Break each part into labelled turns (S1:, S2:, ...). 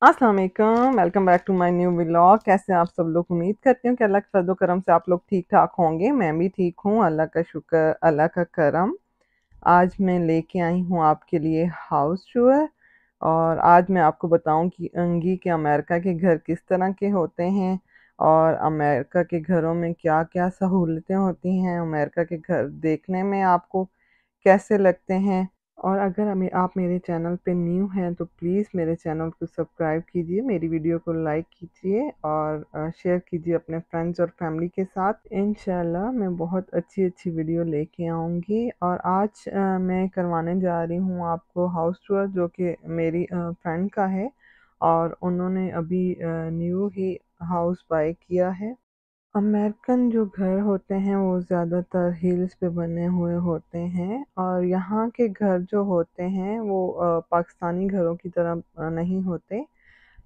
S1: अस्सलाम वालेकुम, welcome back to my new vlog. कैसे हैं आप सब लोग? उम्मीद करती हूँ कि अल्लाह के फजल करम से आप लोग ठीक ठाक होंगे। मैं भी ठीक हूँ, अल्लाह का शुक्र, अल्लाह का करम। आज मैं लेके आई हूँ आपके लिए हाउस टूर। और आज मैं आपको बताऊंगी कि अमेरिका के घर किस तरह के होते हैं और अमेरिका के घरों में क्या क्या सहूलतें होती हैं, अमेरिका के घर देखने में आपको कैसे लगते हैं। और अगर हमें आप मेरे चैनल पे न्यू हैं तो प्लीज़ मेरे चैनल को सब्सक्राइब कीजिए, मेरी वीडियो को लाइक कीजिए और शेयर कीजिए अपने फ्रेंड्स और फैमिली के साथ। इंशाल्लाह मैं बहुत अच्छी अच्छी वीडियो लेके आऊँगी। और आज मैं करवाने जा रही हूँ आपको हाउस टूर, जो कि मेरी फ्रेंड का है और उन्होंने अभी न्यू ही हाउस बाय किया है। अमेरिकन जो घर होते हैं वो ज़्यादातर हिल्स पे बने हुए होते हैं और यहाँ के घर जो होते हैं वो पाकिस्तानी घरों की तरह नहीं होते।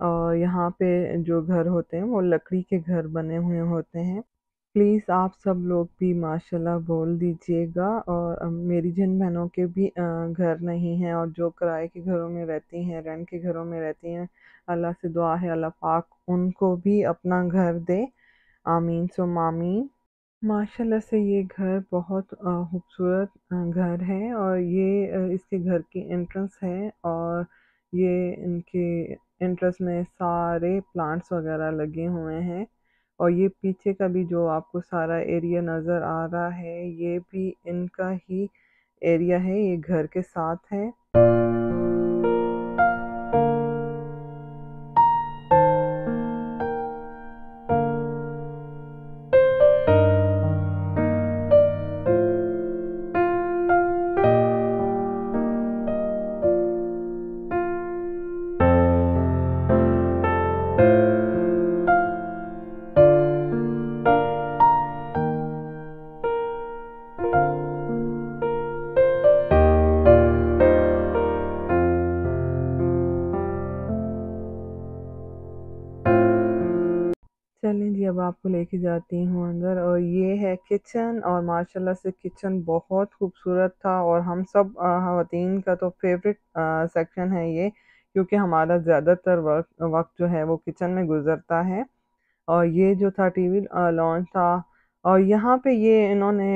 S1: और यहाँ पे जो घर होते हैं वो लकड़ी के घर बने हुए होते हैं। प्लीज़ आप सब लोग भी माशाल्लाह बोल दीजिएगा। और मेरी जिन बहनों के भी घर नहीं हैं और जो किराए के घरों में रहती हैं, रेंट के घरों में रहती हैं, अल्लाह से दुआ है अल्लाह पाक उनको भी अपना घर दे। आमीन सुम्मा आमीन। माशाल्लाह से ये घर बहुत खूबसूरत घर है और ये इसके घर की एंट्रेंस है। और ये इनके एंट्रेंस में सारे प्लांट्स वगैरह लगे हुए हैं। और ये पीछे का भी जो आपको सारा एरिया नज़र आ रहा है ये भी इनका ही एरिया है, ये घर के साथ है। चलें जी, अब आपको लेके जाती हूँ अंदर। और ये है किचन और माशाल्लाह से किचन बहुत खूबसूरत था और हम सब ख़वातीन का तो फेवरेट सेक्शन है ये, क्योंकि हमारा ज़्यादातर वक्त वक्त जो है वो किचन में गुजरता है। और ये जो था टीवी लॉन्च था। और यहाँ पे ये इन्होंने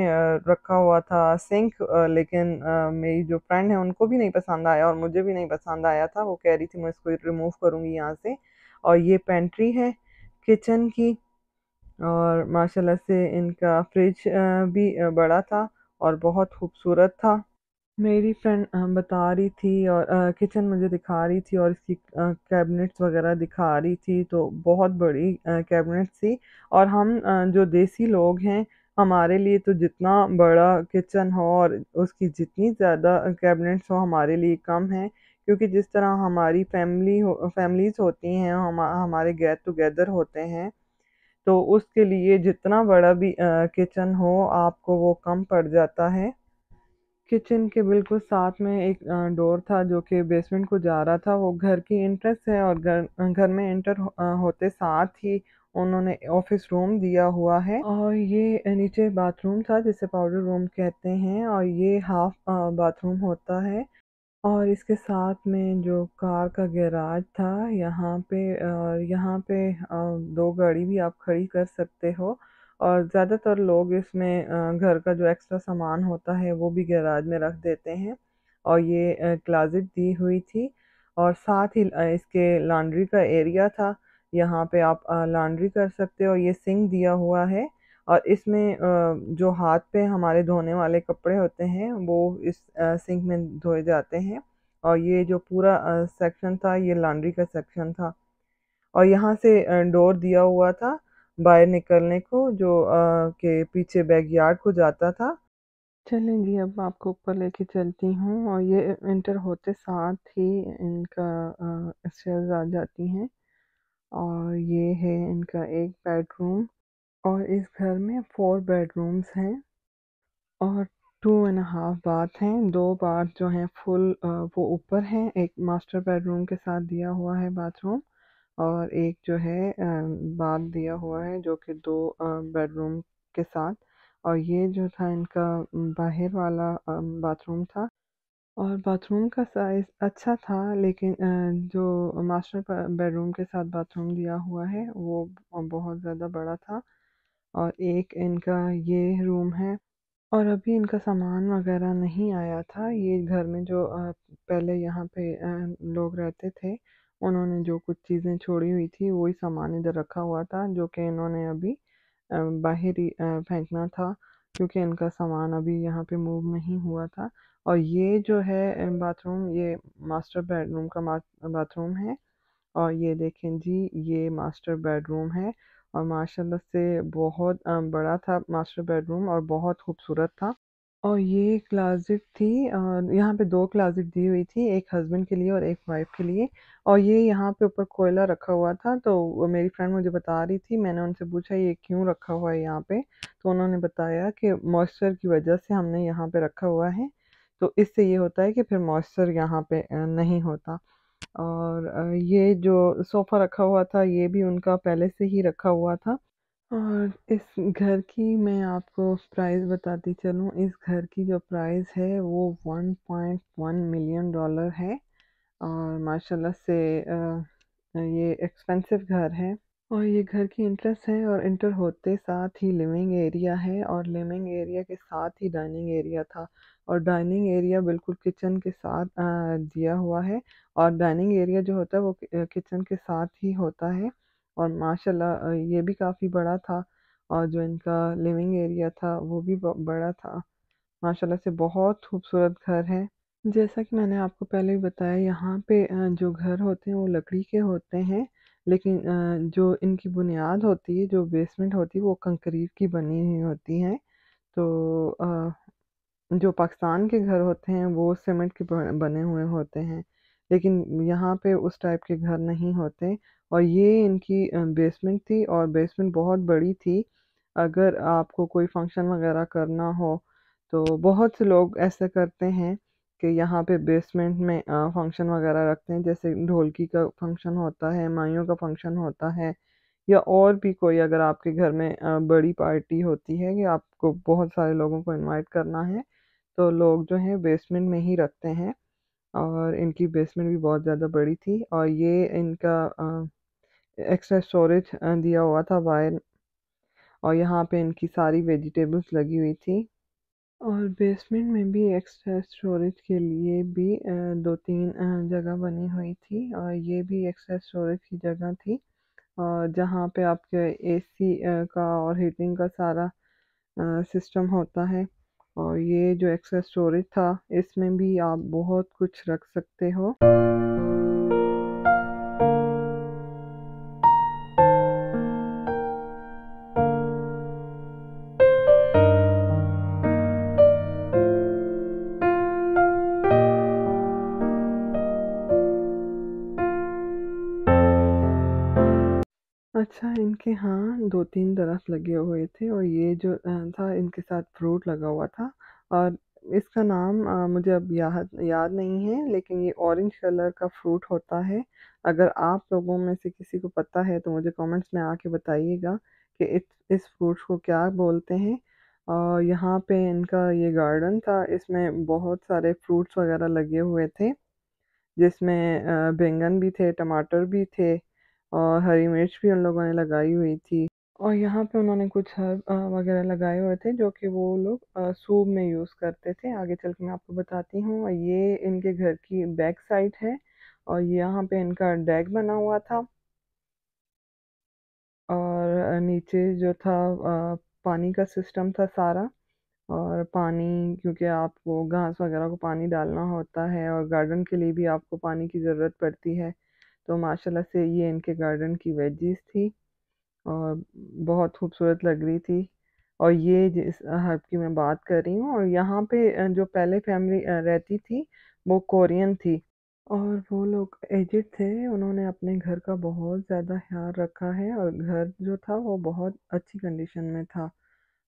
S1: रखा हुआ था सिंक, लेकिन मेरी जो फ्रेंड है उनको भी नहीं पसंद आया और मुझे भी नहीं पसंद आया था। वो कह रही थी मैं इसको रिमूव करूँगी यहाँ से। और ये पेंट्री है किचन की। और माशाल्लाह से इनका फ्रिज भी बड़ा था और बहुत खूबसूरत था। मेरी फ्रेंड बता रही थी और किचन मुझे दिखा रही थी और इसकी कैबिनेट्स वगैरह दिखा रही थी, तो बहुत बड़ी कैबिनेट्स थी। और हम जो देसी लोग हैं, हमारे लिए तो जितना बड़ा किचन हो और उसकी जितनी ज़्यादा कैबिनेट्स हो हमारे लिए कम है, क्योंकि जिस तरह हमारी फैमिलीज़ होती हैं, हमारे गेट टुगेदर होते हैं, तो उसके लिए जितना बड़ा भी किचन हो आपको वो कम पड़ जाता है। किचन के बिल्कुल साथ में एक डोर था जो कि बेसमेंट को जा रहा था। वो घर की एंट्रेंस है और घर घर में एंटर होते साथ ही उन्होंने ऑफिस रूम दिया हुआ है। और ये नीचे बाथरूम था जिसे पाउडर रूम कहते हैं और ये हाफ बाथरूम होता है। और इसके साथ में जो कार का गैराज था यहाँ पे, यहाँ पे दो गाड़ी भी आप खड़ी कर सकते हो। और ज़्यादातर लोग इसमें घर का जो एक्स्ट्रा सामान होता है वो भी गैराज में रख देते हैं। और ये क्लासेट दी हुई थी और साथ ही इसके लॉन्ड्री का एरिया था। यहाँ पे आप लॉन्ड्री कर सकते हो। ये सिंक दिया हुआ है और इसमें जो हाथ पे हमारे धोने वाले कपड़े होते हैं वो इस सिंक में धोए जाते हैं। और ये जो पूरा सेक्शन था ये लॉन्ड्री का सेक्शन था। और यहाँ से डोर दिया हुआ था बाहर निकलने को, जो के पीछे बैकयार्ड को जाता था। चलें जी, अब आपको ऊपर लेके चलती हूँ। और ये एंटर होते साथ ही इनका स्टेयर्स आ जाती हैं। और ये है इनका एक बेडरूम। और इस घर में 4 बेडरूम्स हैं और 2.5 बाथ हैं। 2 बाथ जो हैं फुल वो ऊपर हैं, एक मास्टर बेडरूम के साथ दिया हुआ है बाथरूम। और एक जो है बाथ दिया हुआ है जो कि 2 बेडरूम के साथ। और ये जो था इनका बाहर वाला बाथरूम था। और बाथरूम का साइज़ अच्छा था, लेकिन जो मास्टर बेडरूम के साथ बाथरूम दिया हुआ है वो बहुत ज़्यादा बड़ा था। और एक इनका ये रूम है। और अभी इनका सामान वगैरह नहीं आया था। ये घर में जो पहले यहाँ पे लोग रहते थे, उन्होंने जो कुछ चीज़ें छोड़ी हुई थी वही सामान इधर रखा हुआ था, जो कि इन्होंने अभी बाहर ही फेंकना था, क्योंकि इनका सामान अभी यहाँ पे मूव नहीं हुआ था। और ये जो है बाथरूम, ये मास्टर बेडरूम का बाथरूम है। और ये देखें जी, ये मास्टर बेडरूम है। और माशाल्लाह से बहुत बड़ा था मास्टर बेडरूम और बहुत खूबसूरत था। और ये क्लोज़ेट थी, और यहाँ पे 2 क्लोज़ेट दी हुई थी, एक हस्बैंड के लिए और एक वाइफ़ के लिए। और ये यहाँ पे ऊपर कोयला रखा हुआ था, तो वो मेरी फ्रेंड मुझे बता रही थी, मैंने उनसे पूछा ये क्यों रखा हुआ है यहाँ पे? तो उन्होंने बताया कि मॉइस्चर की वजह से हमने यहाँ पे रखा हुआ है, तो इससे ये होता है कि फिर मॉइस्चर यहाँ पे नहीं होता। और ये जो सोफ़ा रखा हुआ था, ये भी उनका पहले से ही रखा हुआ था। और इस घर की मैं आपको प्राइस बताती चलूँ, इस घर की जो प्राइस है वो 1.1 मिलियन डॉलर है। और माशाल्लाह से ये एक्सपेंसिव घर है। और ये घर की एंट्रेंस है, और एंटर होते साथ ही लिविंग एरिया है, और लिविंग एरिया के साथ ही डाइनिंग एरिया था। और डाइनिंग एरिया बिल्कुल किचन के साथ दिया हुआ है। और डाइनिंग एरिया जो होता है वो किचन के साथ ही होता है। और माशाल्लाह ये भी काफ़ी बड़ा था। और जो इनका लिविंग एरिया था वो भी बड़ा था। माशाल्लाह से बहुत खूबसूरत घर है। जैसा कि मैंने आपको पहले भी बताया, यहाँ पे जो घर होते हैं वो लकड़ी के होते हैं, लेकिन जो इनकी बुनियाद होती है, जो बेसमेंट होती है, वो कंक्रीट की बनी हुई होती है। तो जो पाकिस्तान के घर होते हैं वो सीमेंट के बने हुए होते हैं, लेकिन यहाँ पे उस टाइप के घर नहीं होते। और ये इनकी बेसमेंट थी, और बेसमेंट बहुत बड़ी थी। अगर आपको कोई फंक्शन वगैरह करना हो, तो बहुत से लोग ऐसा करते हैं कि यहाँ पे बेसमेंट में फंक्शन वगैरह रखते हैं, जैसे ढोलकी का फंक्शन होता है, माइयों का फंक्शन होता है, या और भी कोई अगर आपके घर में बड़ी पार्टी होती है कि आपको बहुत सारे लोगों को इनवाइट करना है, तो लोग जो हैं बेसमेंट में ही रखते हैं। और इनकी बेसमेंट भी बहुत ज़्यादा बड़ी थी, और ये इनका एक्स्ट्रा स्टोरेज दिया हुआ था बाहर। और यहाँ पे इनकी सारी वेजिटेबल्स लगी हुई थी। और बेसमेंट में भी एक्स्ट्रा स्टोरेज के लिए भी 2-3 जगह बनी हुई थी, और ये भी एक्स्ट्रा स्टोरेज की जगह थी। और जहाँ पे आपके एसी का और हीटिंग का सारा सिस्टम होता है। और ये जो एक्स्ट्रा स्टोरेज था, इसमें भी आप बहुत कुछ रख सकते हो। अच्छा, इनके यहाँ 2-3 दरख्त लगे हुए थे, और ये जो था इनके साथ फ्रूट लगा हुआ था। और इसका नाम मुझे अब याद याद नहीं है, लेकिन ये ऑरेंज कलर का फ्रूट होता है। अगर आप लोगों में से किसी को पता है तो मुझे कमेंट्स में आके बताइएगा कि इस फ्रूट को क्या बोलते हैं। और यहाँ पे इनका ये गार्डन था, इसमें बहुत सारे फ्रूट्स वगैरह लगे हुए थे, जिसमें बैंगन भी थे, टमाटर भी थे, और हरी मिर्च भी उन लोगों ने लगाई हुई थी। और यहाँ पे उन्होंने कुछ हर्ब वगैरह लगाए हुए थे, जो कि वो लोग सूप में यूज़ करते थे। आगे चल के मैं आपको बताती हूँ। और ये इनके घर की बैक साइड है, और यहाँ पे इनका डेक बना हुआ था। और नीचे जो था पानी का सिस्टम था सारा। और पानी, क्योंकि आपको घास वगैरह को पानी डालना होता है, और गार्डन के लिए भी आपको पानी की ज़रूरत पड़ती है। तो माशाल्लाह से ये इनके गार्डन की वेजीज थी, और बहुत खूबसूरत लग रही थी। और ये जिस हर्ब की मैं बात कर रही हूँ, और यहाँ पे जो पहले फैमिली रहती थी वो कोरियन थी। और वो लोग एजेड थे, उन्होंने अपने घर का बहुत ज़्यादा ख्याल रखा है, और घर जो था वो बहुत अच्छी कंडीशन में था।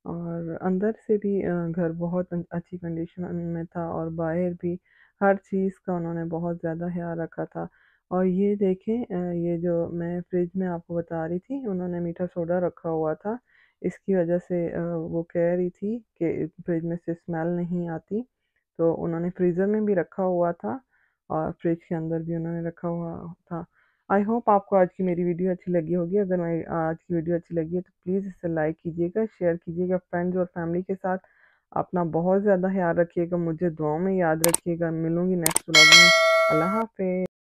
S1: और अंदर से भी घर बहुत अच्छी कंडीशन में था, और बाहर भी हर चीज़ का उन्होंने बहुत ज़्यादा ख्याल रखा था। और ये देखें, ये जो मैं फ्रिज में आपको बता रही थी, उन्होंने मीठा सोडा रखा हुआ था। इसकी वजह से वो कह रही थी कि फ्रिज में से स्मेल नहीं आती। तो उन्होंने फ्रीज़र में भी रखा हुआ था और फ्रिज के अंदर भी उन्होंने रखा हुआ था। आई होप आपको आज की मेरी वीडियो अच्छी लगी होगी। अगर मेरी आज की वीडियो अच्छी लगी है तो प्लीज़ इसे लाइक कीजिएगा, शेयर कीजिएगा फ्रेंड्स और फैमिली के साथ। अपना बहुत ज़्यादा ख्याल रखिएगा, मुझे दुआओं में याद रखिएगा। मिलूँगी नेक्स्ट व्लॉग में। अल्लाह हाफ़िज़।